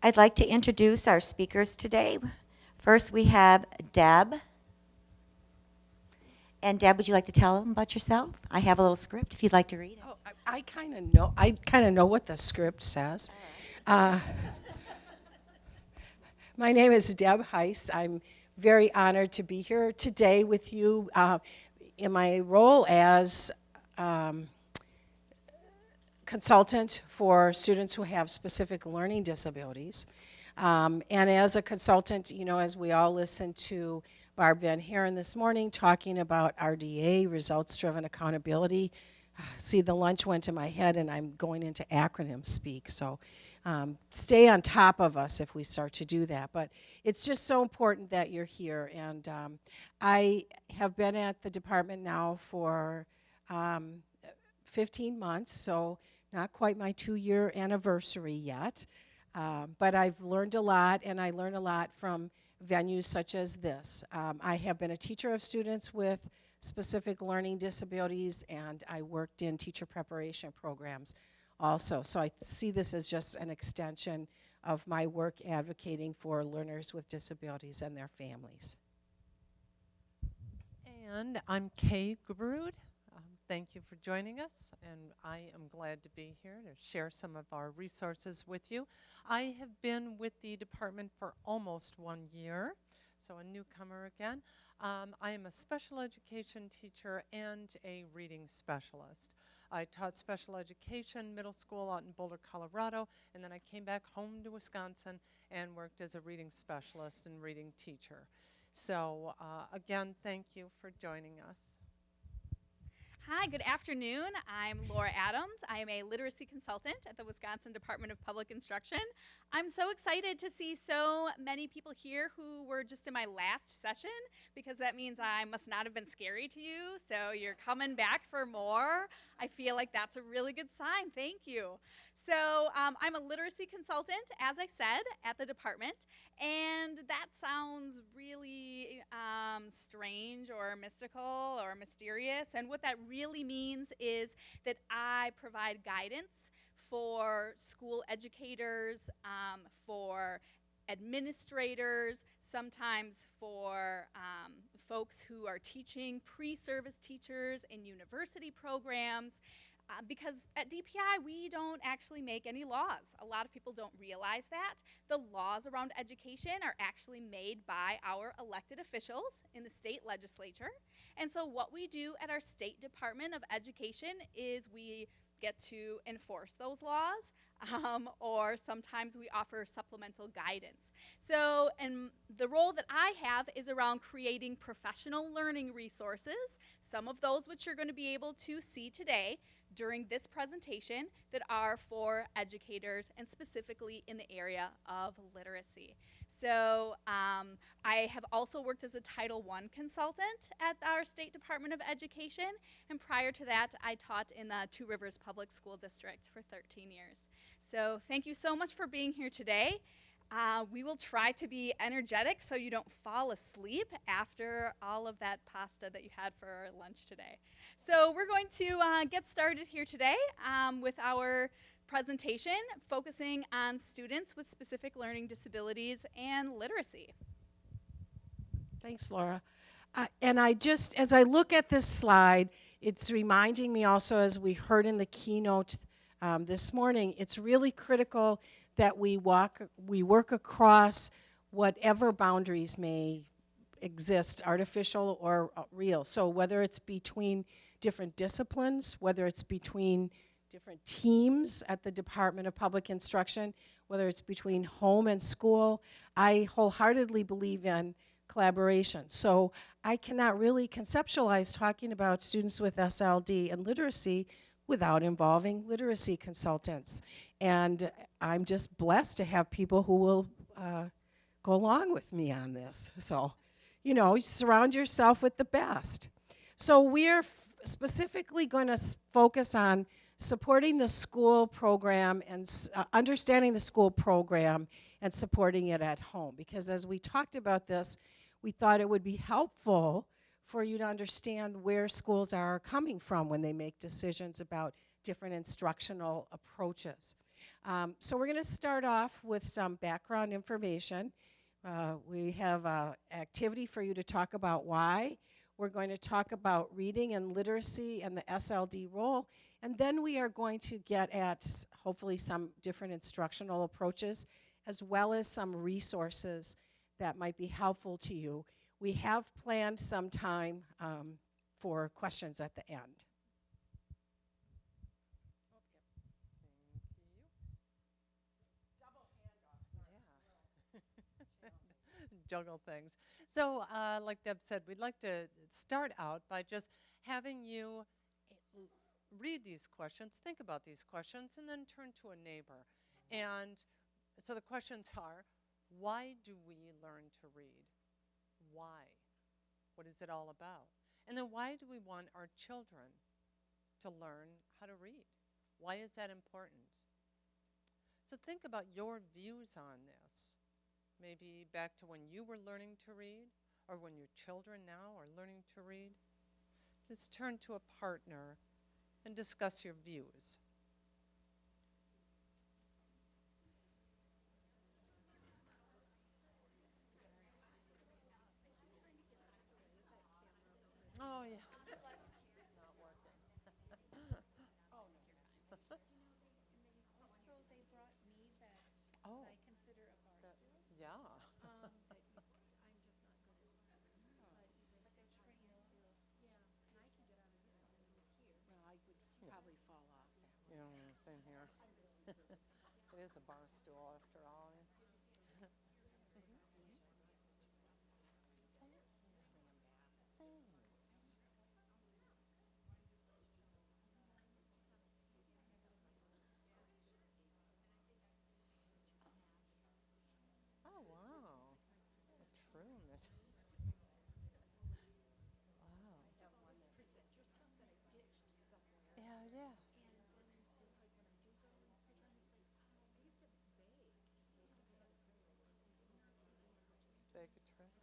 I'd like to introduce our speakers today. First, we have Deb. And Deb, would you like to tell them about yourself? I have a little script if you'd like to read it. Oh, I kind of know. I kind of know what the script says. Uh, my name is Deb Heiss. I'm very honored to be here today with you in my role as consultant for students who have specific learning disabilities. And as a consultant, you know, as we all listen to Barb Van Haren this morning talking about RDA, results-driven accountability, see, the lunch went to my head and I'm going into acronym speak. So stay on top of us if we start to do that. But it's just so important that you're here. And I have been at the department now for 15 months, so not quite my 2-year anniversary yet. But I've learned a lot, and I learn a lot from venues such as this. I have been a teacher of students with specific learning disabilities, and I worked in teacher preparation programs also. So I see this as just an extension of my work advocating for learners with disabilities and their families. And I'm Kay Guberd. Thank you for joining us, and I am glad to be here to share some of our resources with you. I have been with the department for almost 1 year, so a newcomer again. I am a special education teacher and a reading specialist. I taught special education middle school out in Boulder, Colorado, and then I came back home to Wisconsin and worked as a reading specialist and reading teacher. So again, thank you for joining us. Hi, good afternoon. I'm Lora Adams. I am a literacy consultant at the Wisconsin Department of Public Instruction. I'm so excited to see so many people here who were just in my last session, because that means I must not have been scary to you, so you're coming back for more. I feel like that's a really good sign. Thank you. So I'm a literacy consultant, as I said, at the department, and that sounds really strange or mystical or mysterious, and what that really means is that I provide guidance for school educators, for administrators, sometimes for folks who are teaching pre-service teachers in university programs. Because at DPI, we don't actually make any laws. A lot of people don't realize that. The laws around education are actually made by our elected officials in the state legislature. And so what we do at our State Department of Education is we get to enforce those laws, or sometimes we offer supplemental guidance. So, and the role that I have is around creating professional learning resources, some of those which you're going to be able to see today during this presentation that are for educators and specifically in the area of literacy. So I have also worked as a Title I consultant at our State Department of Education, and prior to that I taught in the Two Rivers Public School District for 13 years. So thank you so much for being here today. We will try to be energetic so you don't fall asleep after all of that pasta that you had for lunch today. So we're going to get started here today with our presentation focusing on students with specific learning disabilities and literacy. Thanks, Laura. And as I look at this slide, it's reminding me also, as we heard in the keynote this morning, it's really critical that we work across whatever boundaries may exist, artificial or real. So whether it's between different disciplines, whether it's between different teams at the Department of Public Instruction, whether it's between home and school, I wholeheartedly believe in collaboration. So I cannot really conceptualize talking about students with SLD and literacy without involving literacy consultants. And I'm just blessed to have people who will go along with me on this. So, you know, surround yourself with the best. So we're specifically going to focus on supporting the school program and understanding the school program and supporting it at home. Because as we talked about this, we thought it would be helpful for you to understand where schools are coming from when they make decisions about different instructional approaches. So we're going to start off with some background information. We have an activity for you to talk about why. We're going to talk about reading and literacy and the SLD role. And then we are going to get at hopefully some different instructional approaches as well as some resources that might be helpful to you. We have planned some time for questions at the end. Juggle things. So, like Deb said, we'd like to start out by just having you read these questions, think about these questions, and then turn to a neighbor. And so the questions are, why do we learn to read? Why? What is it all about? And then why do we want our children to learn how to read? Why is that important? So think about your views on this. Maybe back to when you were learning to read, or when your children now are learning to read. Just turn to a partner and discuss your views. Oh, yeah. Not working. Also, they brought me that Oh. I consider a bar stool. Yeah. I'm just not good at but they're trained to, yeah, and I can get out of this one and move here. Well, I would probably fall off that one. Yeah, same here. It is a bar stool after all. Thanks. Oh, wow. A true knit. Wow. Yeah, yeah. Bag of tricks.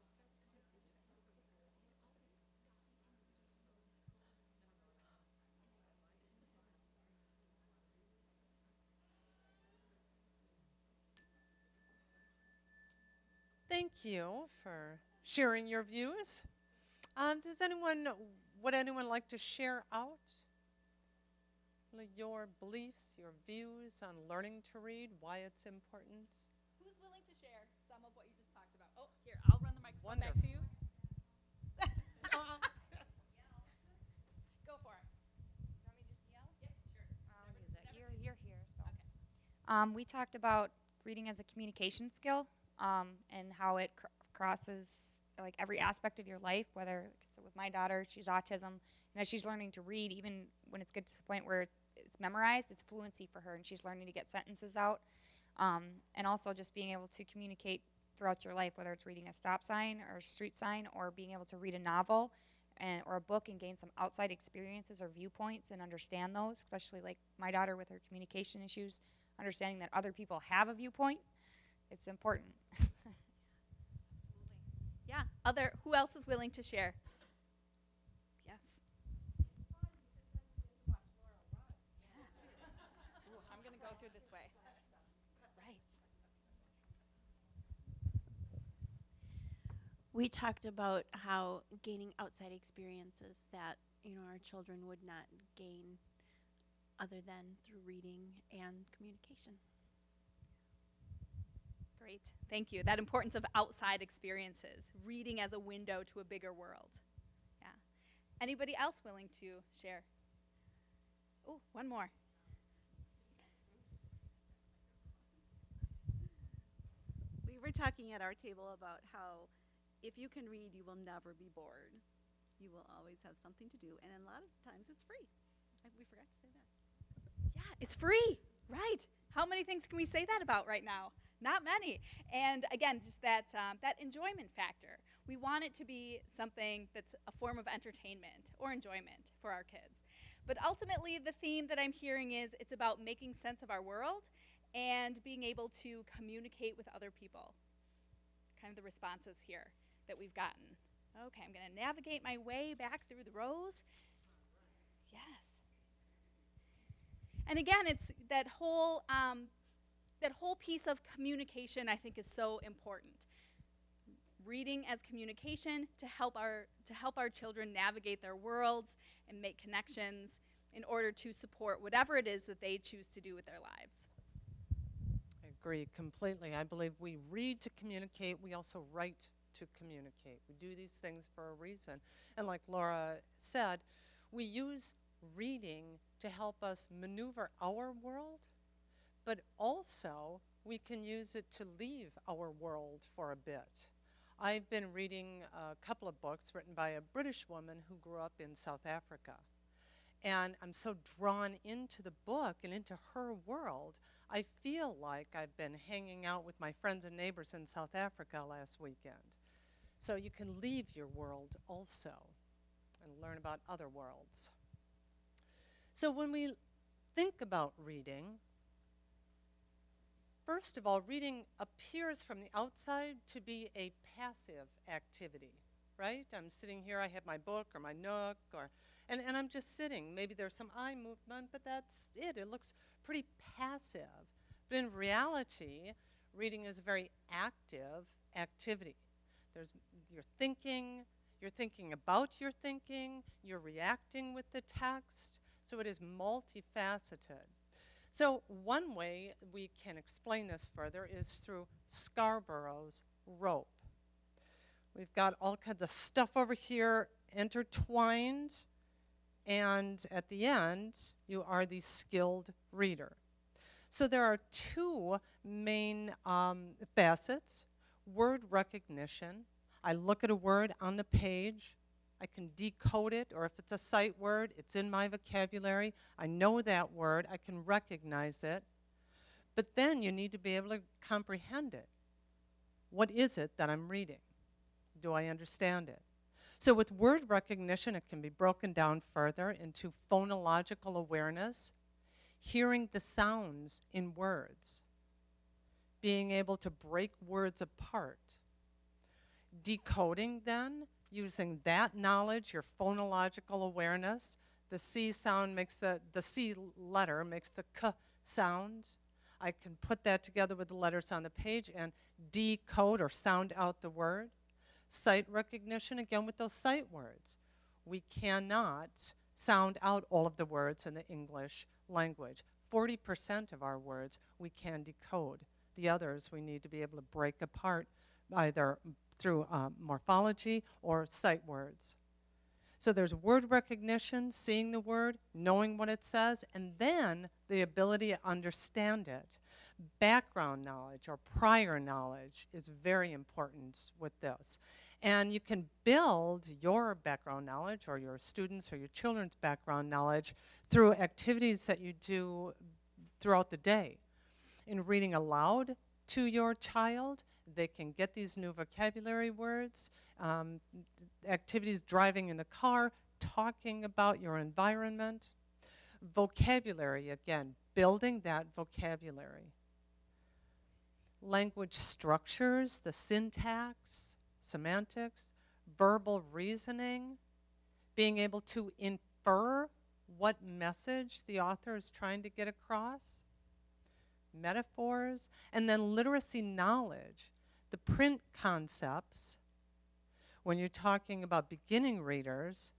Thank you for sharing your views. Would anyone like to share out your beliefs, your views on learning to read, why it's important? Who's willing to share some of what you just talked about? Oh, here, I'll run the microphone back to you. Go for it. You want me to just yell? Yep, sure. I'll Deborah's- use it. Deborah's You're here, so. Okay. We talked about reading as a communication skill, and how it crosses like every aspect of your life. Whether so with my daughter, she's autism, and as she's learning to read, even when it's gets to the point where it's memorized, it's fluency for her, and she's learning to get sentences out. And also just being able to communicate throughout your life, whether it's reading a stop sign or a street sign, or being able to read a novel or a book and gain some outside experiences or viewpoints and understand those, especially like my daughter with her communication issues, understanding that other people have a viewpoint. It's important. Absolutely. Yeah. Who else is willing to share? Yes. Ooh, I'm going to go through this way. Right. We talked about how gaining outside experiences that, our children would not gain other than through reading and communication. Great. Thank you. That importance of outside experiences, reading as a window to a bigger world. Yeah. Anybody else willing to share? Oh, one more. We were talking at our table about how if you can read, you will never be bored. You will always have something to do, and a lot of times it's free. We forgot to say that. Yeah, it's free. Right. How many things can we say that about right now? Not many. And again, just that enjoyment factor. We want it to be something that's a form of entertainment or enjoyment for our kids. But ultimately, the theme that I'm hearing is it's about making sense of our world and being able to communicate with other people. Kind of the responses here that we've gotten. Okay, I'm going to navigate my way back through the rows. Yes. And again, it's that whole piece of communication I think is so important. Reading as communication to help our children navigate their worlds and make connections in order to support whatever it is that they choose to do with their lives. I agree completely. I believe we read to communicate. We also write to communicate. We do these things for a reason. And like Lora said, we use reading to help us maneuver our world, but also we can use it to leave our world for a bit. I've been reading a couple of books written by a British woman who grew up in South Africa. And I'm so drawn into the book and into her world, I feel like I've been hanging out with my friends and neighbors in South Africa last weekend. So you can leave your world also and learn about other worlds. So when we think about reading, first of all, reading appears from the outside to be a passive activity, right? I'm sitting here, I have my book or my Nook, and I'm just sitting. Maybe there's some eye movement, but that's it. It looks pretty passive. But in reality, reading is a very active activity. You're thinking about your thinking, you're reacting with the text, so it is multifaceted. So one way we can explain this further is through Scarborough's rope. We've got all kinds of stuff over here intertwined, and at the end, you are the skilled reader. So there are two main facets: word recognition. I look at a word on the page, I can decode it, or if it's a sight word, it's in my vocabulary. I know that word, I can recognize it. But then you need to be able to comprehend it. What is it that I'm reading? Do I understand it? So with word recognition, it can be broken down further into phonological awareness, hearing the sounds in words, being able to break words apart. Decoding then, using that knowledge, your phonological awareness, the C sound makes the C letter makes the K sound. I can put that together with the letters on the page and decode or sound out the word. Sight recognition, again with those sight words. We cannot sound out all of the words in the English language. 40% of our words we can decode. The others we need to be able to break apart either through morphology or sight words. So there's word recognition, seeing the word, knowing what it says, and then the ability to understand it. Background knowledge or prior knowledge is very important with this. And you can build your background knowledge or your students or your children's background knowledge through activities that you do throughout the day. In reading aloud to your child, they can get these new vocabulary words, activities driving in the car, talking about your environment. Vocabulary, again, building that vocabulary. Language structures, the syntax, semantics, verbal reasoning, being able to infer what message the author is trying to get across, metaphors, and then literacy knowledge, the print concepts. When you're talking about beginning readers,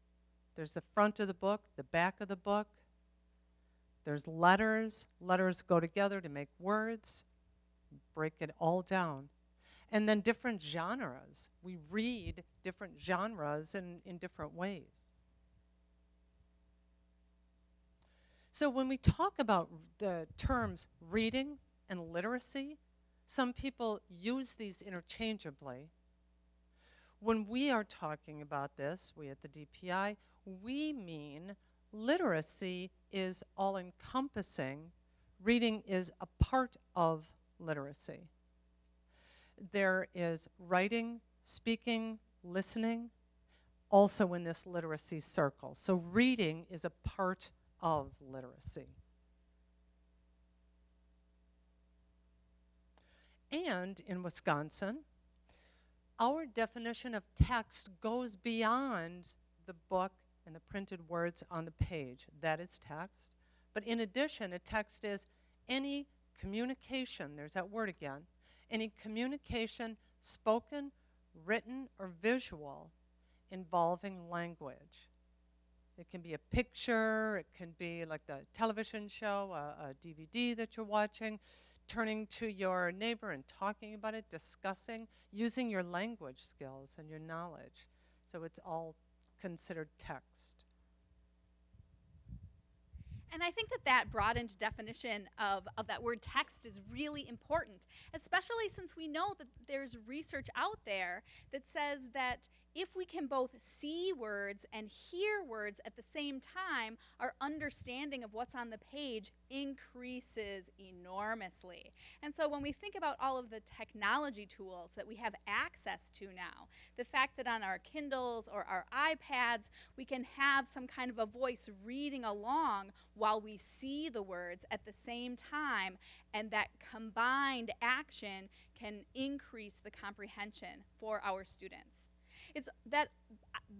there's the front of the book, the back of the book, there's letters. Letters go together to make words, break it all down. And then different genres. We read different genres in different ways. So when we talk about the terms reading and literacy, some people use these interchangeably. When we are talking about this, we at the DPI, we mean literacy is all-encompassing. Reading is a part of literacy. There is writing, speaking, listening, also in this literacy circle. So reading is a part of literacy. And in Wisconsin, our definition of text goes beyond the book and the printed words on the page. That is text. But in addition, a text is any communication, there's that word again, any communication, spoken, written, or visual, involving language. It can be a picture, it can be like the television show, a DVD that you're watching, turning to your neighbor and talking about it, discussing, using your language skills and your knowledge. So it's all considered text. And I think that that broadened definition of that word text is really important, especially since we know that there's research out there that says that if we can both see words and hear words at the same time, our understanding of what's on the page increases enormously. And so when we think about all of the technology tools that we have access to now, the fact that on our Kindles or our iPads, we can have some kind of a voice reading along while we see the words at the same time, and that combined action can increase the comprehension for our students. It's that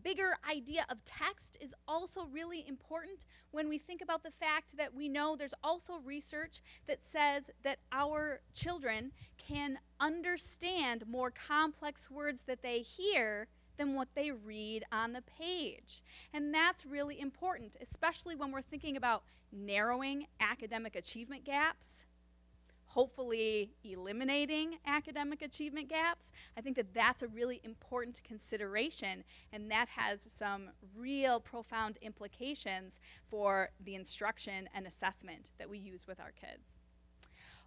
bigger idea of text is also really important when we think about the fact that we know there's also research that says that our children can understand more complex words that they hear than what they read on the page. And that's really important, especially when we're thinking about narrowing academic achievement gaps, hopefully eliminating academic achievement gaps. I think that that's a really important consideration, and that has some real profound implications for the instruction and assessment that we use with our kids.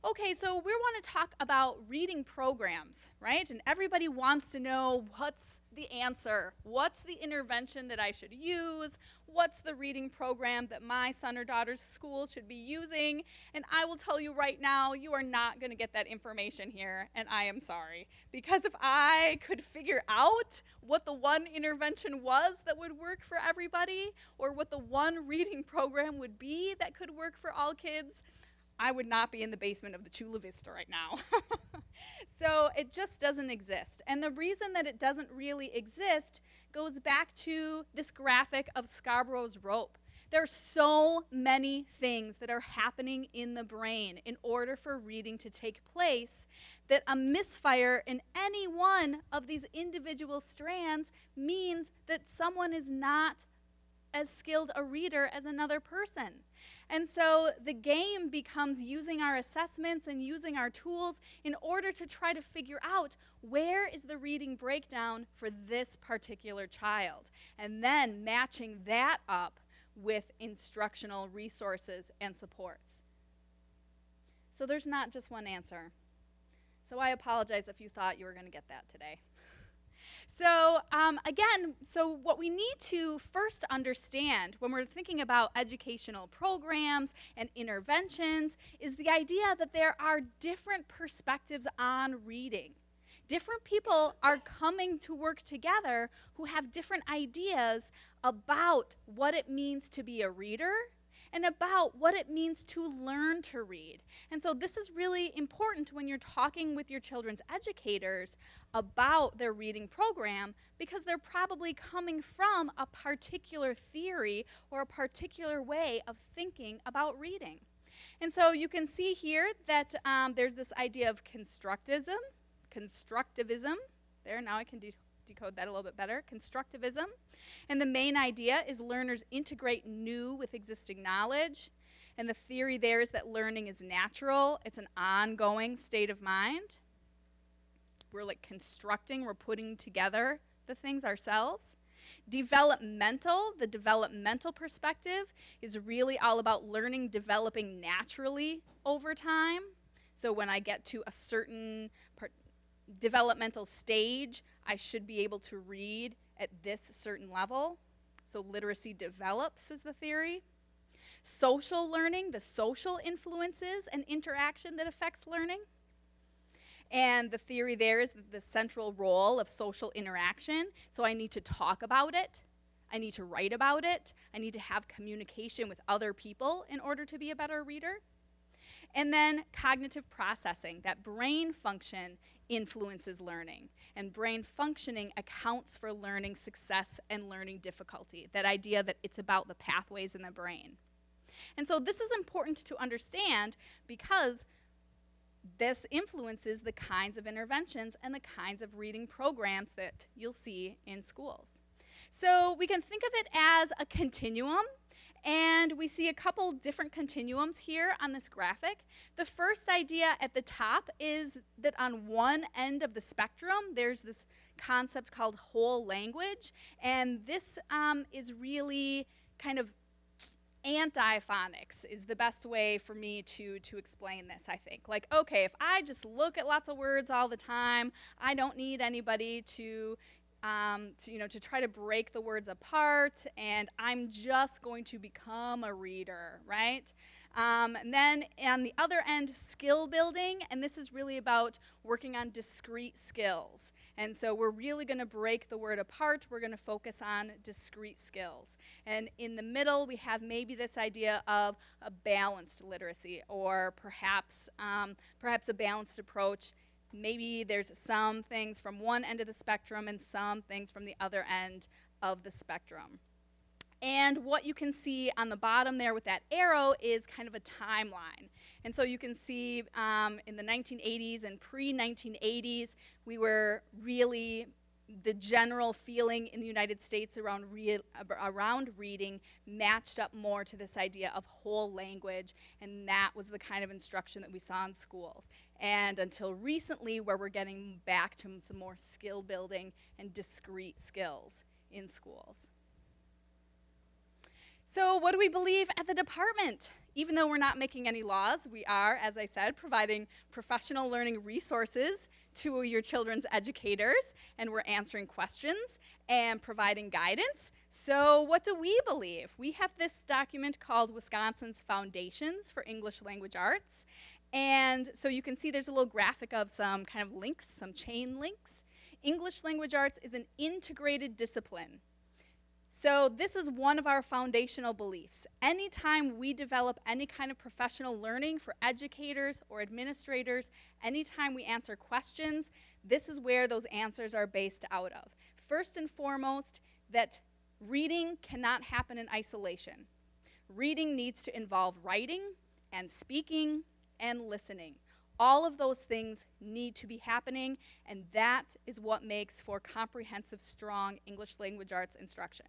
Okay, so we want to talk about reading programs, right? And everybody wants to know what's the answer, what's the intervention that I should use, what's the reading program that my son or daughter's school should be using. And I will tell you right now, you are not going to get that information here, and I am sorry. Because if I could figure out what the one intervention was that would work for everybody, or what the one reading program would be that could work for all kids, I would not be in the basement of the Chula Vista right now. So it just doesn't exist. And the reason that it doesn't really exist goes back to this graphic of Scarborough's rope. There are so many things that are happening in the brain in order for reading to take place that a misfire in any one of these individual strands means that someone is not as skilled a reader as another person. And so the game becomes using our assessments and using our tools in order to try to figure out where is the reading breakdown for this particular child, and then matching that up with instructional resources and supports. So there's not just one answer. So I apologize if you thought you were going to get that today. So again, what we need to first understand when we're thinking about educational programs and interventions is the idea that there are different perspectives on reading. Different people are coming to work together who have different ideas about what it means to be a reader and about what it means to learn to read. And so this is really important when you're talking with your children's educators about their reading program, because they're probably coming from a particular theory or a particular way of thinking about reading. And so you can see here that there's this idea of constructivism. There, now I can decode that a little bit better. Constructivism. And the main idea is learners integrate new with existing knowledge. And the theory there is that learning is natural. It's an ongoing state of mind. We're like constructing, we're putting together the things ourselves. The developmental perspective is really all about learning developing naturally over time. So when I get to a certain developmental stage, I should be able to read at this certain level. So literacy develops is the theory. Social learning, the social influences and interaction that affects learning. And the theory there is the central role of social interaction. So I need to talk about it. I need to write about it. I need to have communication with other people in order to be a better reader. And then cognitive processing, that brain function influences learning. And brain functioning accounts for learning success and learning difficulty, that idea that it's about the pathways in the brain. And so this is important to understand because this influences the kinds of interventions and the kinds of reading programs that you'll see in schools. So we can think of it as a continuum, and we see a couple different continuums here on this graphic. The first idea at the top is that on one end of the spectrum, there's this concept called whole language, and this is really kind of anti-phonics is the best way for me to explain this, I think. Like, okay, if I just look at lots of words all the time, I don't need anybody to try to break the words apart, and I'm just going to become a reader, right? And then on the other end, skill building, and this is really about working on discrete skills. And so we're really going to break the word apart. We're going to focus on discrete skills. And in the middle, we have maybe this idea of a balanced literacy, or perhaps a balanced approach. Maybe there's some things from one end of the spectrum and some things from the other end of the spectrum. And what you can see on the bottom there with that arrow is kind of a timeline. And so you can see in the 1980s and pre-1980s, we were really, the general feeling in the United States around reading matched up more to this idea of whole language, and that was the kind of instruction that we saw in schools. And until recently, where we're getting back to some more skill building and discrete skills in schools. So what do we believe at the department? Even though we're not making any laws, we are, as I said, providing professional learning resources to your children's educators, and we're answering questions and providing guidance. So what do we believe? We have this document called Wisconsin's Foundations for English Language Arts. And so you can see there's a little graphic of some kind of links, some chain links. English language arts is an integrated discipline. So this is one of our foundational beliefs. Anytime we develop any kind of professional learning for educators or administrators, anytime we answer questions, this is where those answers are based out of. First and foremost, that reading cannot happen in isolation. Reading needs to involve writing and speaking and listening. All of those things need to be happening, and that is what makes for comprehensive, strong English language arts instruction.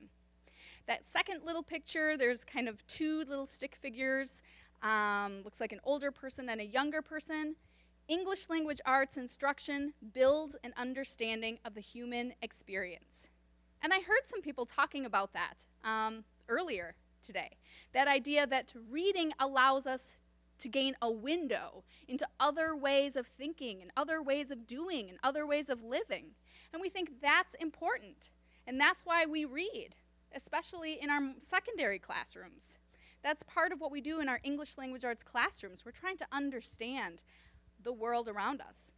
That second little picture, there's kind of two little stick figures. Looks like an older person and a younger person. English language arts instruction builds an understanding of the human experience. And I heard some people talking about that earlier today. That idea that reading allows us to gain a window into other ways of thinking and other ways of doing and other ways of living. And we think that's important. And that's why we read, especially in our secondary classrooms. That's part of what we do in our English language arts classrooms. We're trying to understand the world around us.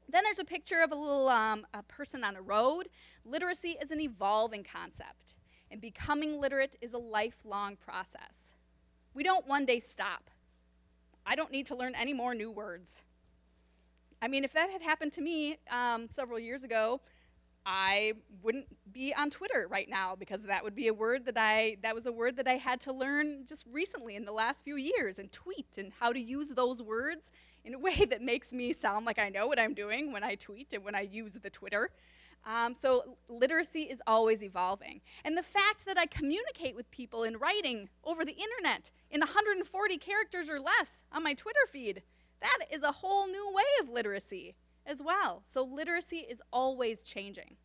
Then there's a picture of a little a person on a road. Literacy is an evolving concept, and becoming literate is a lifelong process. We don't one day stop. I don't need to learn any more new words. I mean, if that had happened to me several years ago, I wouldn't be on Twitter right now, because that would be a word that was a word that I had to learn just recently in the last few years, and tweet, and how to use those words in a way that makes me sound like I know what I'm doing when I tweet and when I use the Twitter. So literacy is always evolving. And the fact that I communicate with people in writing over the internet in 140 characters or less on my Twitter feed, that is a whole new way of literacy as well. So literacy is always changing.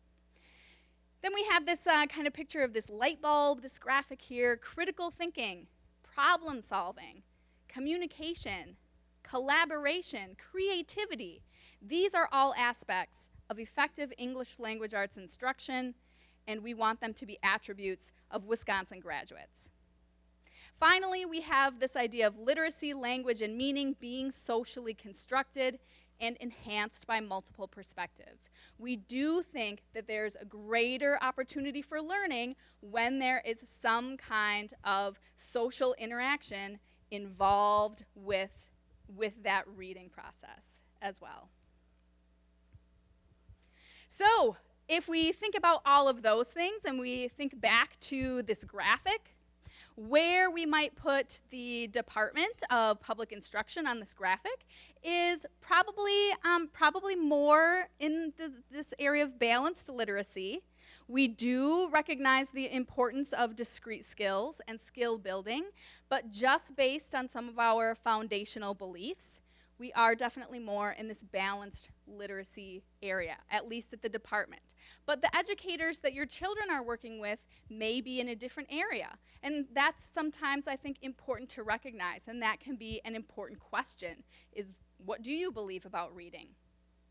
Then we have this kind of picture of this light bulb, this graphic here: critical thinking, problem solving, communication, collaboration, creativity. These are all aspects of effective English language arts instruction, and we want them to be attributes of Wisconsin graduates. Finally, we have this idea of literacy, language, and meaning being socially constructed and enhanced by multiple perspectives. We do think that there's a greater opportunity for learning when there is some kind of social interaction involved with that reading process as well. So, if we think about all of those things and we think back to this graphic, Where we might put the Department of Public Instruction on this graphic is probably more in this area of balanced literacy. We do recognize the importance of discrete skills and skill building, but just based on some of our foundational beliefs, we are definitely more in this balanced literacy area, at least at the department. But the educators that your children are working with may be in a different area. And that's sometimes, I think, important to recognize. And that can be an important question, is what do you believe about reading?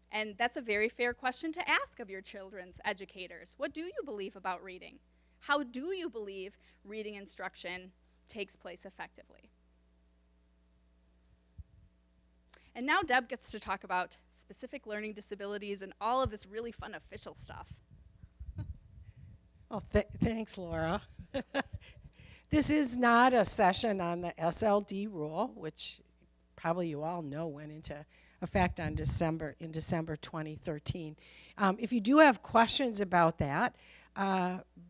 And that's a very fair question to ask of your children's educators. What do you believe about reading? How do you believe reading instruction takes place effectively? And now Deb gets to talk about specific learning disabilities and all of this really fun official stuff. Oh, thanks, Laura. This is not a session on the SLD rule, which probably you all know went into effect in December 2013. If you do have questions about that,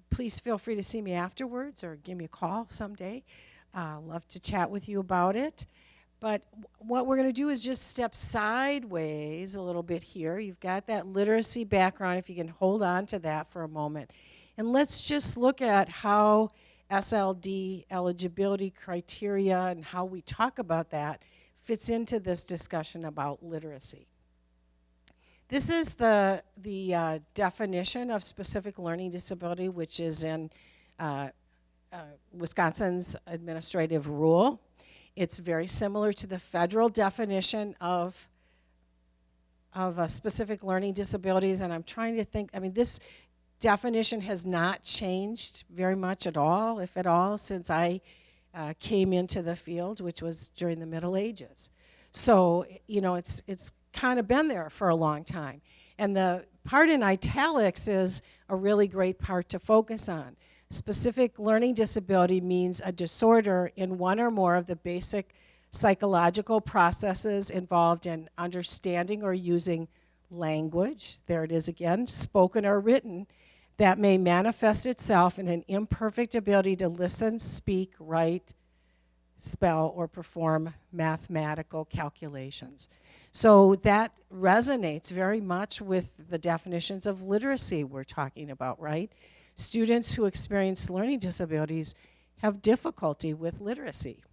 please feel free to see me afterwards or give me a call someday. Love to chat with you about it. But what we're going to do is just step sideways a little bit here. You've got that literacy background, if you can hold on to that for a moment. And let's just look at how SLD eligibility criteria and how we talk about that fits into this discussion about literacy. This is the definition of specific learning disability, which is in Wisconsin's administrative rule. It's very similar to the federal definition of specific learning disabilities, and I'm trying to think, I mean, this definition has not changed very much at all, if at all, since I came into the field, which was during the Middle Ages. So, you know, it's kind of been there for a long time. And the part in italics is a really great part to focus on. Specific learning disability means a disorder in one or more of the basic psychological processes involved in understanding or using language, there it is again, spoken or written, that may manifest itself in an imperfect ability to listen, speak, write, spell, or perform mathematical calculations. So that resonates very much with the definitions of literacy we're talking about, right? Students who experience learning disabilities have difficulty with literacy.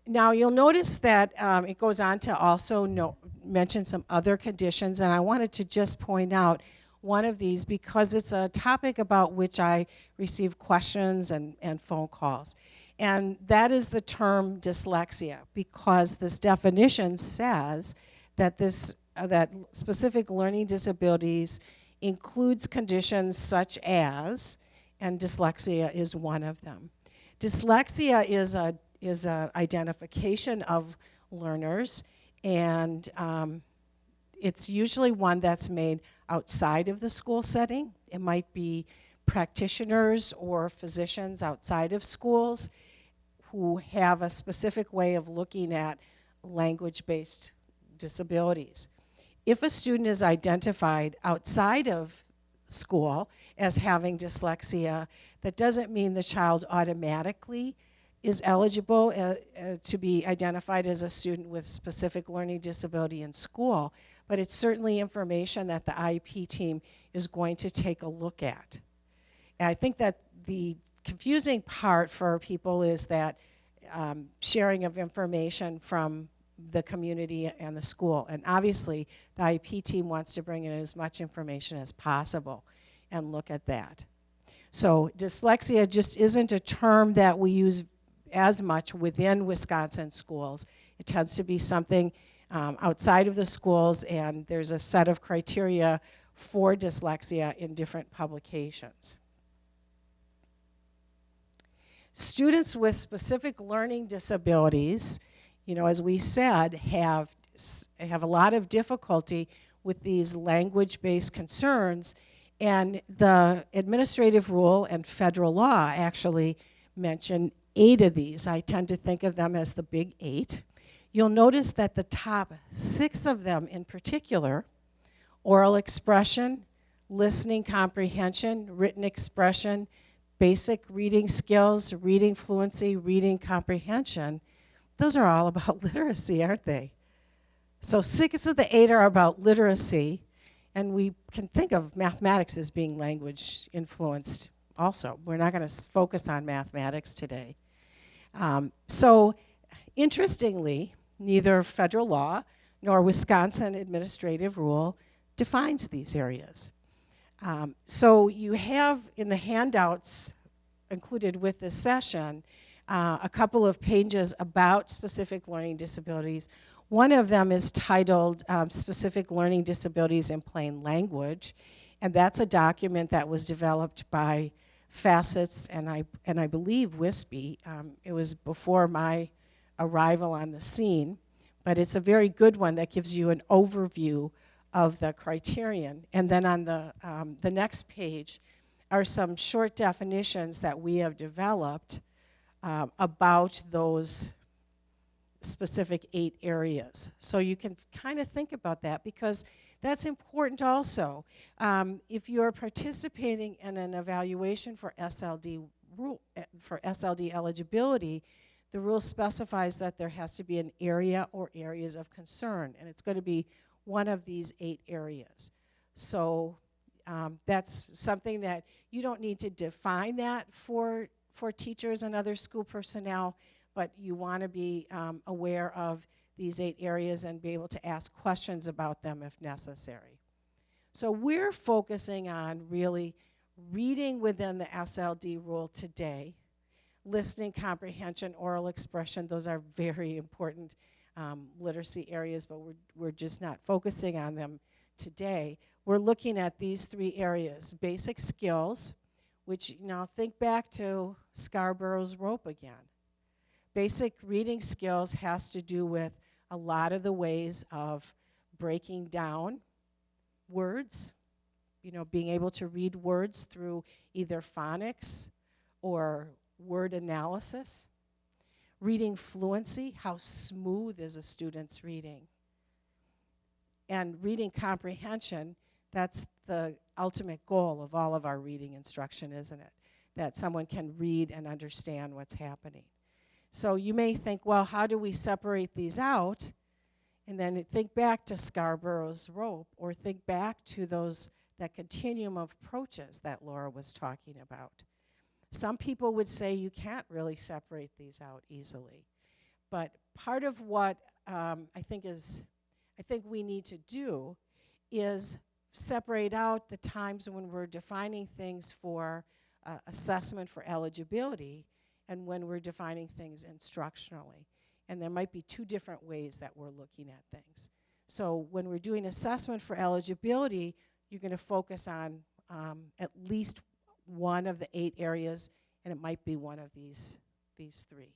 Now you'll notice that it goes on to also mention some other conditions, and I wanted to just point out one of these because it's a topic about which I receive questions and phone calls. And that is the term dyslexia, because this definition says that that specific learning disabilities includes conditions such as, and dyslexia is one of them. Dyslexia is a identification of learners, and it's usually one that's made outside of the school setting. It might be practitioners or physicians outside of schools who have a specific way of looking at language-based disabilities. If a student is identified outside of school as having dyslexia, that doesn't mean the child automatically is eligible to be identified as a student with specific learning disability in school, but it's certainly information that the IEP team is going to take a look at. And I think that the confusing part for people is that sharing of information from the community and the school. And obviously, the IEP team wants to bring in as much information as possible and look at that. So dyslexia just isn't a term that we use as much within Wisconsin schools. It tends to be something outside of the schools, and there's a set of criteria for dyslexia in different publications. Students with specific learning disabilities, you know, as we said, have a lot of difficulty with these language-based concerns, and the administrative rule and federal law actually mention 8 of these. I tend to think of them as the big 8. You'll notice that the top 6 of them in particular, oral expression, listening comprehension, written expression, basic reading skills, reading fluency, reading comprehension, those are all about literacy, aren't they? So 6 of the 8 are about literacy, and we can think of mathematics as being language influenced also. We're not going to focus on mathematics today. So interestingly, neither federal law nor Wisconsin administrative rule defines these areas. So you have in the handouts included with this session a couple of pages about specific learning disabilities. One of them is titled Specific Learning Disabilities in Plain Language, and that's a document that was developed by Facets and I believe WISPE. It was before my arrival on the scene, but it's a very good one that gives you an overview of the criterion. And then on the next page are some short definitions that we have developed about those specific 8 areas. So you can kind of think about that because that's important also. If you're participating in an evaluation for SLD eligibility, the rule specifies that there has to be an area or areas of concern, and it's going to be one of these 8 areas. So that's something that you don't need to define that for teachers and other school personnel, but you want to be aware of these 8 areas and be able to ask questions about them if necessary. So we're focusing on really reading within the SLD rule today, listening, comprehension, oral expression. Those are very important literacy areas, but we're just not focusing on them today. We're looking at these 3 areas: basic skills, which now think back to Scarborough's rope again. Basic reading skills has to do with a lot of the ways of breaking down words, being able to read words through either phonics or word analysis. Reading fluency, how smooth is a student's reading? And reading comprehension, that's the ultimate goal of all of our reading instruction, isn't it? That someone can read and understand what's happening. So you may think, well, how do we separate these out? And then think back to Scarborough's rope, or think back to that continuum of approaches that Lora was talking about. Some people would say you can't really separate these out easily. But part of what I think we need to do is separate out the times when we're defining things for assessment for eligibility and when we're defining things instructionally. And there might be 2 different ways that we're looking at things. So when we're doing assessment for eligibility, you're going to focus on at least one of the 8 areas, and it might be one of these 3.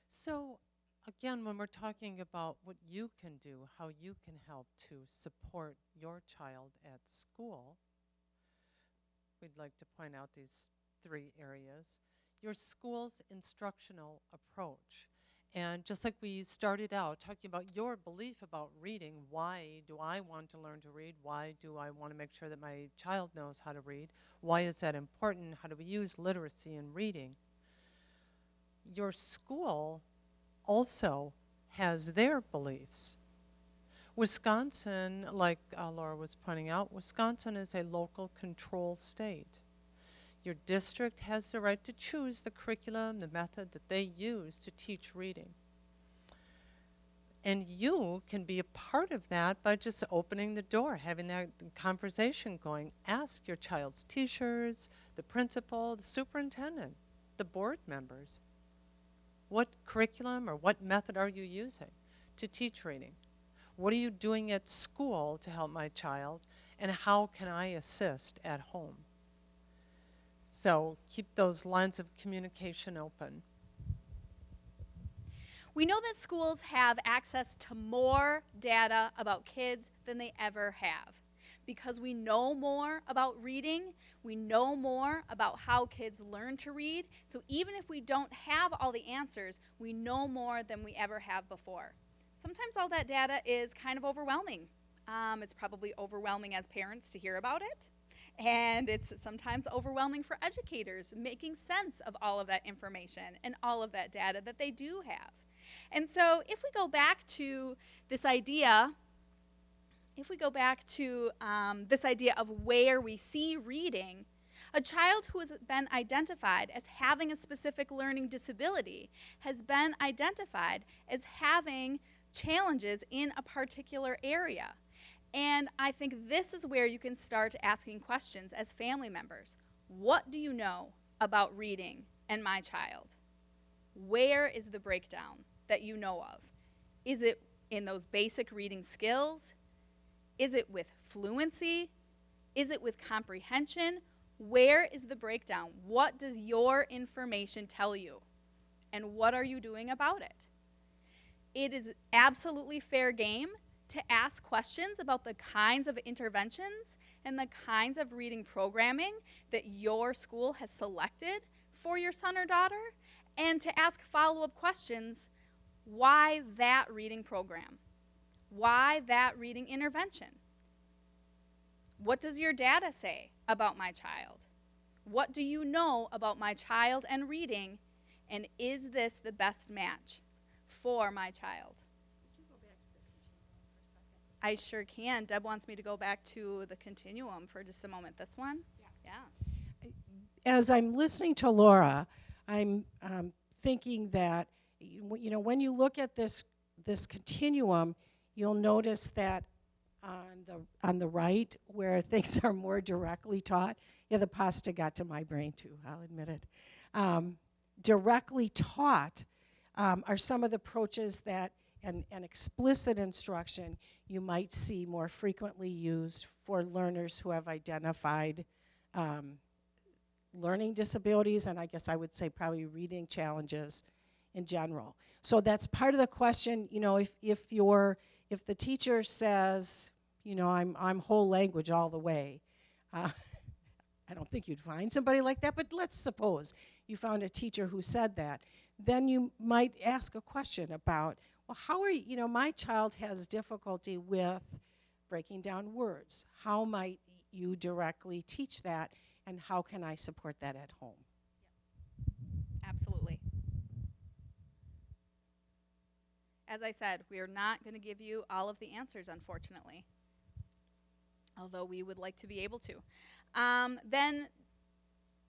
So again, when we're talking about what you can do, how you can help to support your child at school, we'd like to point out these 3 areas. Your school's instructional approach. And just like we started out talking about your belief about reading, why do I want to learn to read? Why do I want to make sure that my child knows how to read? Why is that important? How do we use literacy in reading? Your school also has their beliefs. Wisconsin, like Lora was pointing out, Wisconsin is a local control state. Your district has the right to choose the curriculum, the method that they use to teach reading. And you can be a part of that by just opening the door, having that conversation going. Ask your child's teachers, the principal, the superintendent, the board members, what curriculum or what method are you using to teach reading? What are you doing at school to help my child, and how can I assist at home? So keep those lines of communication open. We know that schools have access to more data about kids than they ever have. Because we know more about reading, we know more about how kids learn to read. So even if we don't have all the answers, we know more than we ever have before. sometimes all that data is kind of overwhelming. It's probably overwhelming as parents to hear about it. And it's sometimes overwhelming for educators making sense of all of that information and all of that data that they do have. And so if we go back to this idea, of where we see reading, a child who has been identified as having a specific learning disability has been identified as having challenges in a particular area. And I think this is where you can start asking questions as family members. What do you know about reading and my child? Where is the breakdown that you know of? Is it in those basic reading skills? Is it with fluency? Is it with comprehension? Where is the breakdown? What does your information tell you? And what are you doing about it? It is absolutely fair game to ask questions about the kinds of interventions and the kinds of reading programming that your school has selected for your son or daughter, and to ask follow-up questions. Why that reading program? Why that reading intervention? What does your data say about my child? What do you know about my child and reading? And is this the best match for my child? I sure can. Deb wants me to go back to the continuum for just a moment. This one? Yeah. As I'm listening to Lora, I'm thinking that, when you look at this continuum, you'll notice that on the right, where things are more directly taught, the pasta got to my brain too, I'll admit it. Directly taught are some of the approaches that, and explicit instruction, you might see more frequently used for learners who have identified learning disabilities, and I guess I would say probably reading challenges in general. So that's part of the question. If the teacher says, I'm whole language all the way, I don't think you'd find somebody like that, but let's suppose you found a teacher who said that, then you might ask a question about, well, how are you, my child has difficulty with breaking down words. How might you directly teach that, and how can I support that at home? Absolutely. As I said, we are not going to give you all of the answers, unfortunately, although we would like to be able to. Then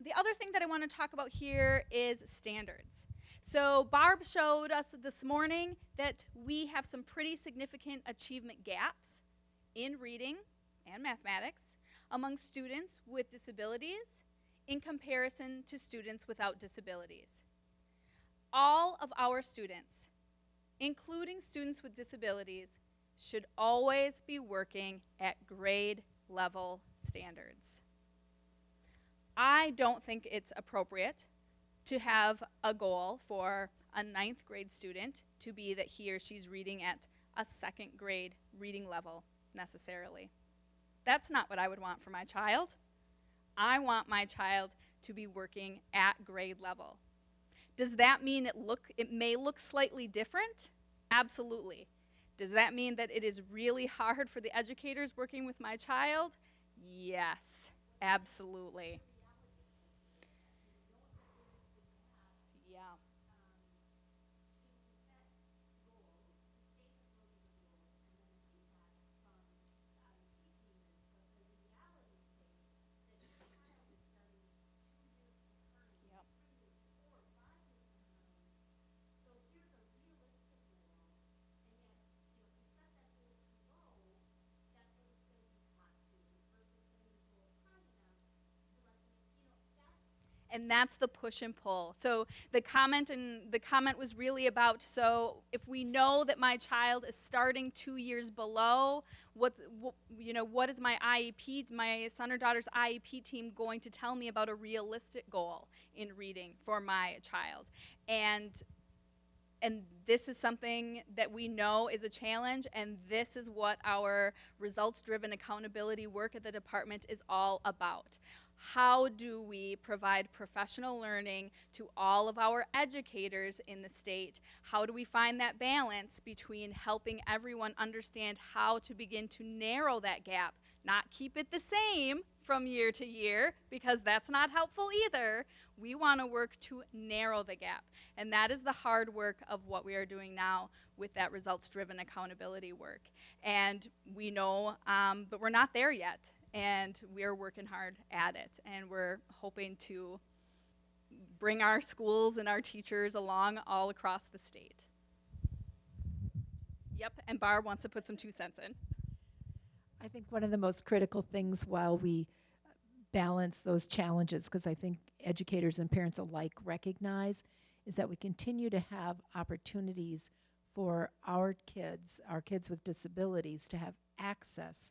the other thing that I want to talk about here is standards. So Barb showed us this morning that we have some pretty significant achievement gaps in reading and mathematics among students with disabilities in comparison to students without disabilities. All of our students, including students with disabilities, should always be working at grade level standards. I don't think it's appropriate to have a goal for a 9th grade student to be that he or she's reading at a 2nd grade reading level necessarily. That's not what I would want for my child. I want my child to be working at grade level. Does that mean it may look slightly different? Absolutely. Does that mean that it is really hard for the educators working with my child? Yes, absolutely. Yeah. Yep. And that's the push and pull. So the comment was really about, so if we know that my child is starting 2 years below, what is my IEP, my son or daughter's IEP team going to tell me about a realistic goal in reading for my child? And this is something that we know is a challenge, and this is what our results-driven accountability work at the department is all about. how do we provide professional learning to all of our educators in the state? How do we find that balance between helping everyone understand how to begin to narrow that gap, not keep it the same from year to year, because that's not helpful either. We want to work to narrow the gap. And that is the hard work of what we are doing now with that results-driven accountability work. And we know, but we're not there yet. And we're working hard at it. And we're hoping to bring our schools and our teachers along all across the state. Yep, and Barb wants to put some 2 cents in. I think one of the most critical things while we balance those challenges, because I think educators and parents alike recognize, is that we continue to have opportunities for our kids with disabilities, to have access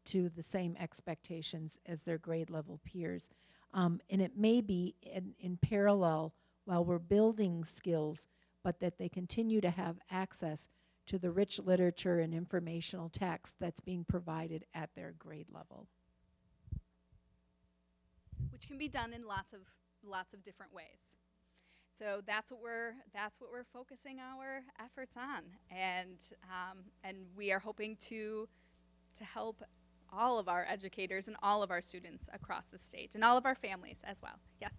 to the same expectations as their grade level peers. And it may be in parallel while we're building skills, but that they continue to have access to the rich literature and informational text that's being provided at their grade level. Which can be done in lots of different ways. So that's what we're focusing our efforts on, and we are hoping to help all of our educators and all of our students across the state, and all of our families as well. Yes,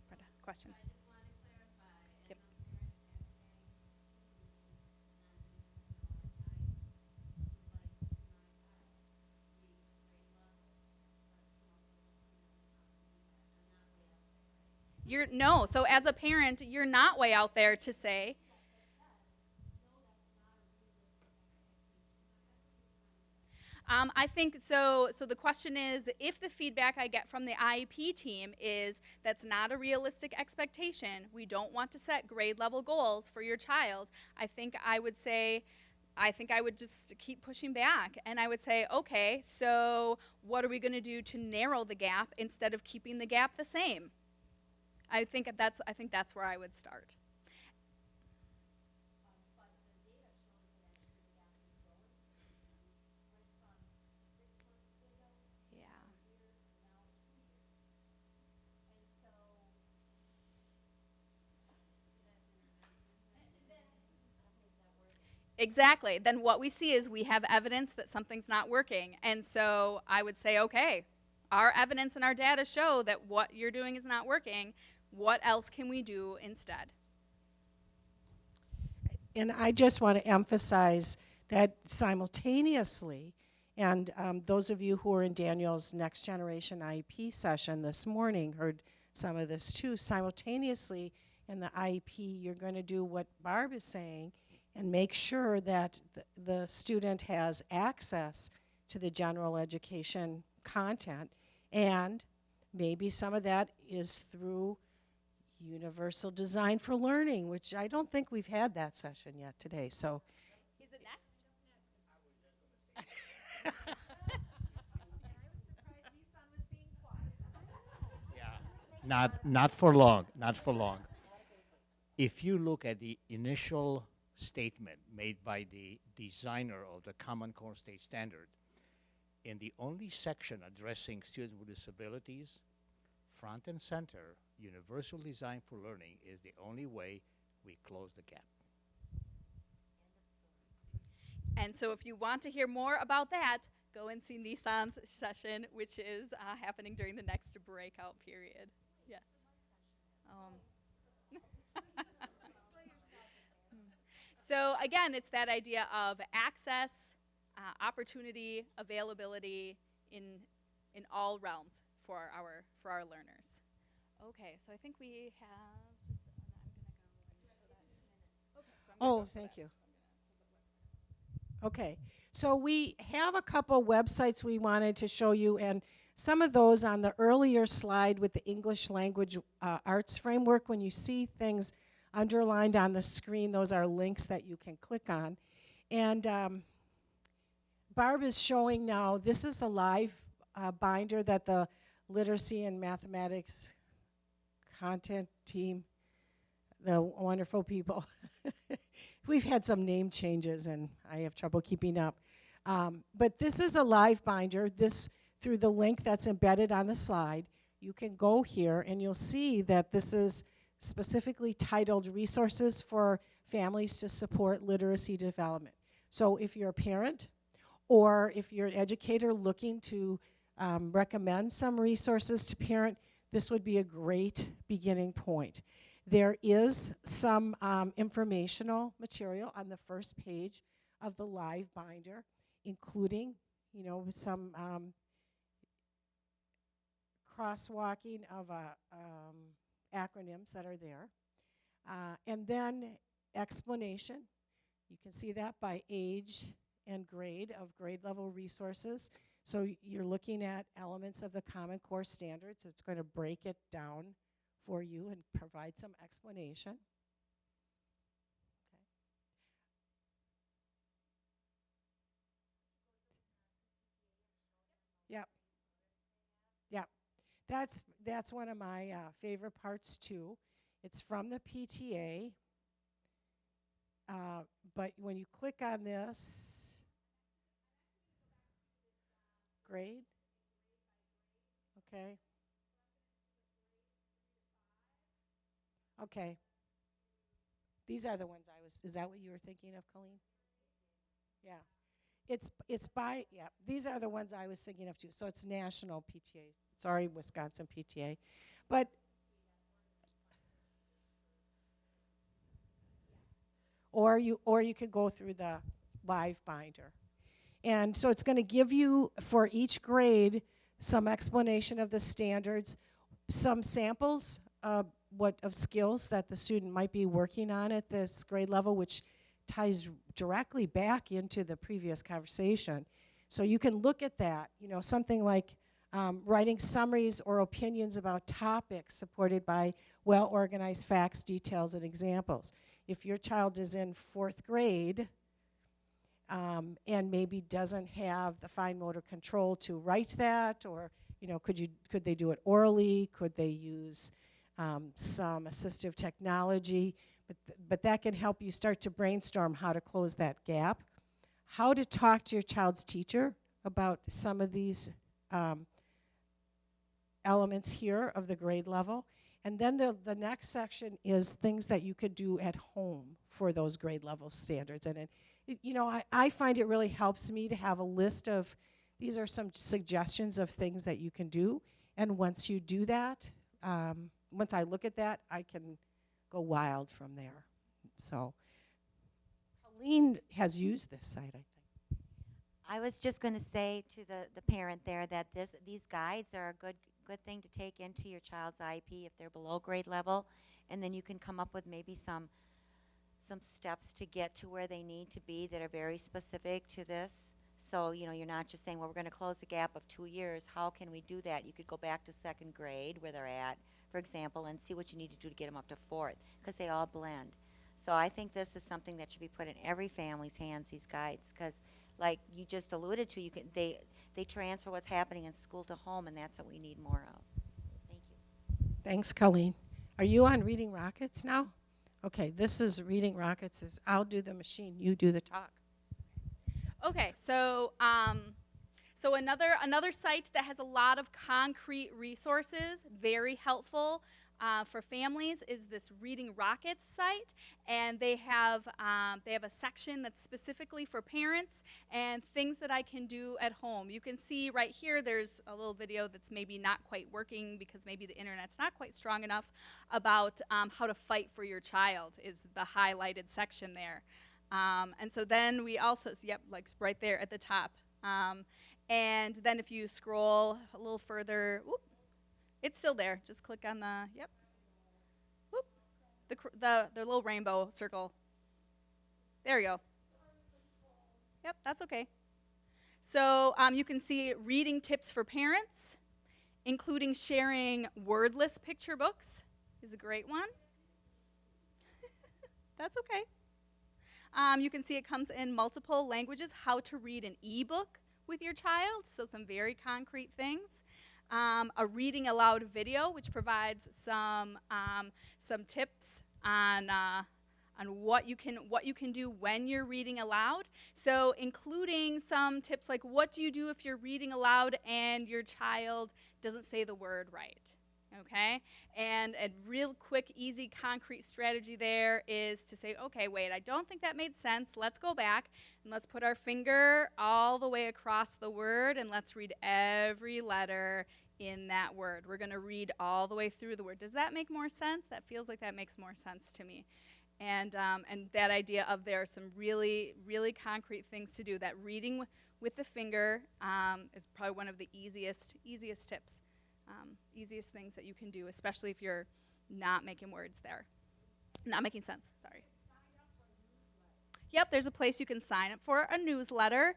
Brenda, question. I just want to clarify. Yep. No, so as a parent, you're not way out there to say. I think so. So the question is, if the feedback I get from the IEP team is that's not a realistic expectation, we don't want to set grade level goals for your child, I think I would just keep pushing back, and I would say, okay, so what are we going to do to narrow the gap instead of keeping the gap the same? I think that's where I would start. Yeah. Exactly. Then what we see is we have evidence that something's not working. And so I would say, okay, our evidence and our data show that what you're doing is not working. What else can we do instead? And I just want to emphasize that simultaneously, and those of you who were in Daniel's Next Generation IEP session this morning heard some of this too. Simultaneously, in the IEP, you're going to do what Barb is saying and make sure that the student has access to the general education content, and maybe some of that is through universal design for learning, which I don't think we've had that session yet today. So, Is it next? Yeah, not for long, not for long. If you look at the initial statement made by the designer of the Common Core State Standard, in the only section addressing students with disabilities, front and center, universal design for learning is the only way we close the gap. And so if you want to hear more about that, go and see Nissan's session, which is happening during the next breakout period. Yes. So again, it's that idea of access, opportunity, availability in all realms for our learners. Okay, so I think we have oh, thank you. Okay, so we have a couple websites we wanted to show you, and some of those on the earlier slide with the English language arts framework. When you see things underlined on the screen, those are links that you can click on. And Barb is showing now, this is a live binder that the literacy and mathematics content team, the wonderful people, we've had some name changes and I have trouble keeping up. But this is a live binder. This, through the link that's embedded on the slide, you can go here and you'll see that this is specifically titled Resources for Families to Support Literacy Development. So if you're a parent or if you're an educator looking to recommend some resources to parent, this would be a great beginning point. There is some informational material on the first page of the live binder, including, some crosswalking of acronyms that are there. And then explanation. You can see that by age and grade of grade level resources. So you're looking at elements of the Common Core standards. It's going to break it down for you and provide some explanation. Yep. Yep. That's one of my favorite parts too. It's from the PTA. But when you click on this, grade. Okay. Okay. These are the ones is that what you were thinking of, Colleen? Yeah. It's by, yeah, these are the ones I was thinking of too. So it's national PTA. Sorry, Wisconsin PTA. But or you could go through the live binder. And so it's going to give you, for each grade, some explanation of the standards, some samples of skills that the student might be working on at this grade level, which ties directly back into the previous conversation. So you can look at that, something like writing summaries or opinions about topics supported by well-organized facts, details, and examples. If your child is in 4th grade and maybe doesn't have the fine motor control to write that, or could they do it orally? Could they use some assistive technology? But that can help you start to brainstorm how to close that gap, how to talk to your child's teacher about some of these elements here of the grade level. And then the next section is things that you could do at home for those grade level standards. And I find it really helps me to have a list of, these are some suggestions of things that you can do. And once you do that, once I look at that, I can go wild from there. So Colleen has used this site, I think. I was just going to say to the parent there that these guides are a good thing to take into your child's IEP if they're below grade level, and then you can come up with maybe some steps to get to where they need to be that are very specific to this. So you're not just saying, well, we're going to close the gap of 2 years. How can we do that? You could go back to 2nd grade where they're at, for example, and see what you need to do to get them up to 4th, because they all blend. So I think this is something that should be put in every family's hands, these guides, because like you just alluded to, they transfer what's happening in school to home, and that's what we need more of. Thank you. Thanks, Colleen. Are you on Reading Rockets now? Okay, this is Reading Rockets. I'll do the machine, you do the talk. Okay, so another site that has a lot of concrete resources, very helpful for families, is this Reading Rockets site, and they have a section that's specifically for parents and things that I can do at home. You can see right here there's a little video that's maybe not quite working because maybe the internet's not quite strong enough about how to fight for your child is the highlighted section there. And so then we also, like right there at the top. And then if you scroll a little further, whoop, it's still there. Just click on the, whoop, the little rainbow circle. There you go. Yep, that's okay. So you can see reading tips for parents, including sharing wordless picture books is a great one. That's okay. You can see it comes in multiple languages, how to read an ebook with your child, so some very concrete things. A reading aloud video, which provides some tips on what you can do when you're reading aloud. So including some tips like what do you do if you're reading aloud and your child doesn't say the word right. Okay? And a real quick, easy, concrete strategy there is to say, okay, wait, I don't think that made sense. Let's go back and let's put our finger all the way across the word and let's read every letter in that word. We're going to read all the way through the word. Does that make more sense? That feels like that makes more sense to me. And that idea of there are some really, really concrete things to do. That reading with the finger is probably one of the easiest tips. Easiest things that you can do, especially if you're not making words there. Not making sense, sorry. Yep, there's a place you can sign up for a newsletter.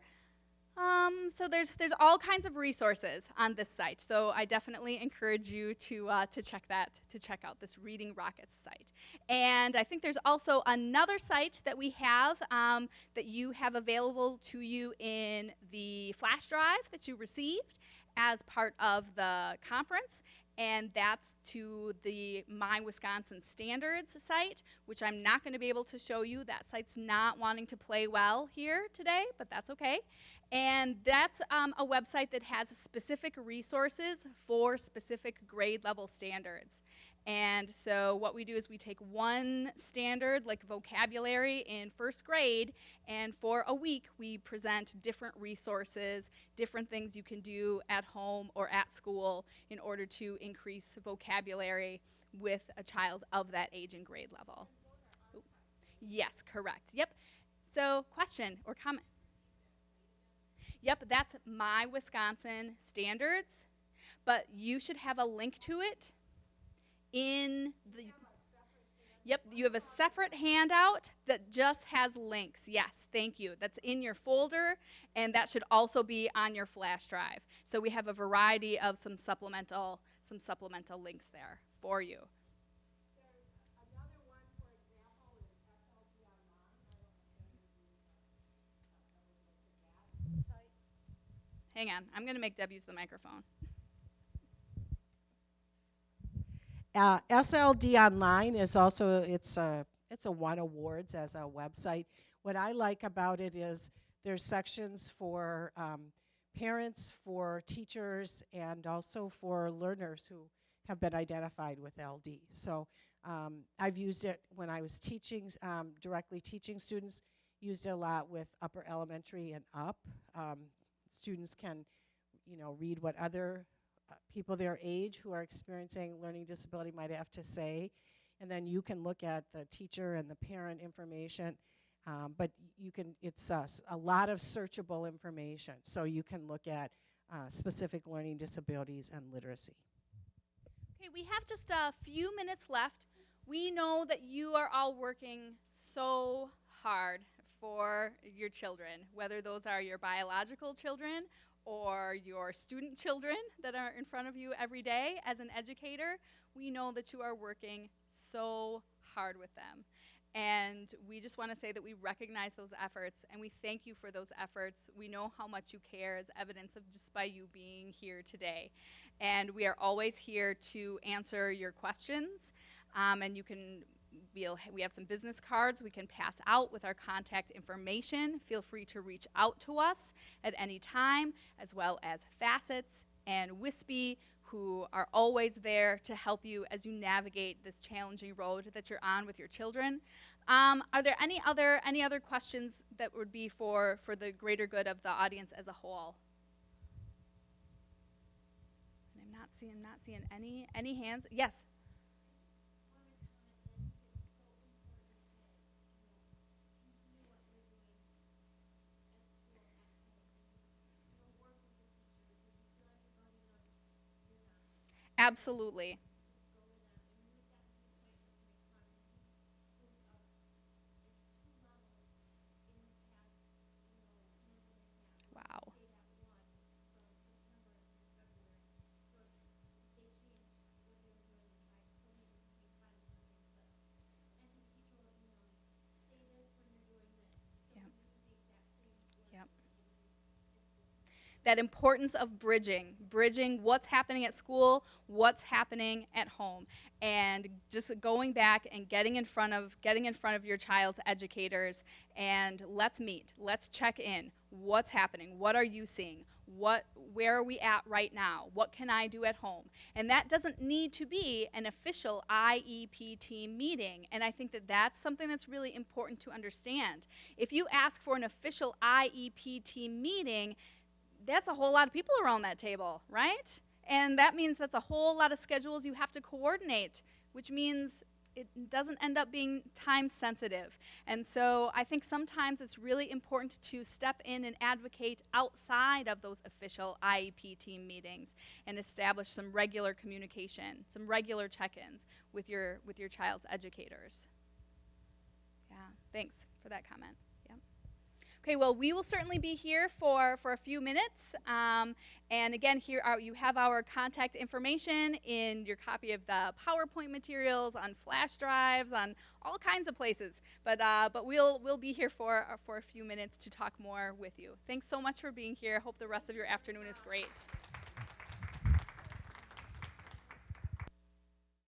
So there's all kinds of resources on this site. So I definitely encourage you to check out this Reading Rockets site. And I think there's also another site that we have that you have available to you in the flash drive that you received as part of the conference, and that's to the My Wisconsin Standards site, which I'm not going to be able to show you. That site's not wanting to play well here today, but that's okay. And that's a website that has specific resources for specific grade level standards. And so what we do is we take one standard, like vocabulary in first grade, and for a week we present different resources, different things you can do at home or at school in order to increase vocabulary with a child of that age and grade level. Ooh. Yes, correct. Yep. So question or comment? Yep, that's My Wisconsin Standards, but you should have a link to it in the, yep, you have a separate handout that just has links. Yes, thank you. That's in your folder, and that should also be on your flash drive. So we have a variety of some supplemental links there for you. Hang on, I'm going to make Deb use the microphone. SLD Online is also, it's a won awards as a website. What I like about it is there's sections for parents, for teachers, and also for learners who have been identified with LD. So I've used it when I was teaching, directly teaching students, used it a lot with upper elementary and up. Students can, read what other people their age who are experiencing learning disability might have to say, and then you can look at the teacher and the parent information, but you can, it's a lot of searchable information, so you can look at specific learning disabilities and literacy. Okay, we have just a few minutes left. We know that you are all working so hard for your children, whether those are your biological children or your student children that are in front of you every day as an educator. We know that you are working so hard with them. And we just want to say that we recognize those efforts and we thank you for those efforts. We know how much you care, as evidence of just by you being here today. And we are always here to answer your questions. And you can, we have some business cards we can pass out with our contact information. Feel free to reach out to us at any time, as well as Facets and Wispy, who are always there to help you as you navigate this challenging road that you're on with your children. Are there any other questions that would be for the greater good of the audience as a whole? And I'm not seeing any hands. Yes. Absolutely. Wow. that importance of bridging what's happening at school, what's happening at home, and just going back and getting in front of your child's educators, and let's meet, let's check in. What's happening? What are you seeing? Where are we at right now? What can I do at home? And that doesn't need to be an official IEP team meeting. And I think that that's something that's really important to understand. If you ask for an official IEP team meeting, that's a whole lot of people around that table, right? And that means that's a whole lot of schedules you have to coordinate, which means it doesn't end up being time sensitive. And so I think sometimes it's really important to step in and advocate outside of those official IEP team meetings and establish some regular communication, some regular check-ins with your child's educators. Yeah, thanks for that comment. Yeah. Okay, well, we will certainly be here for a few minutes. And again, here you have our contact information in your copy of the PowerPoint materials, on flash drives, on all kinds of places. But we'll be here for a few minutes to talk more with you. Thanks so much for being here. Hope the rest of your afternoon is great.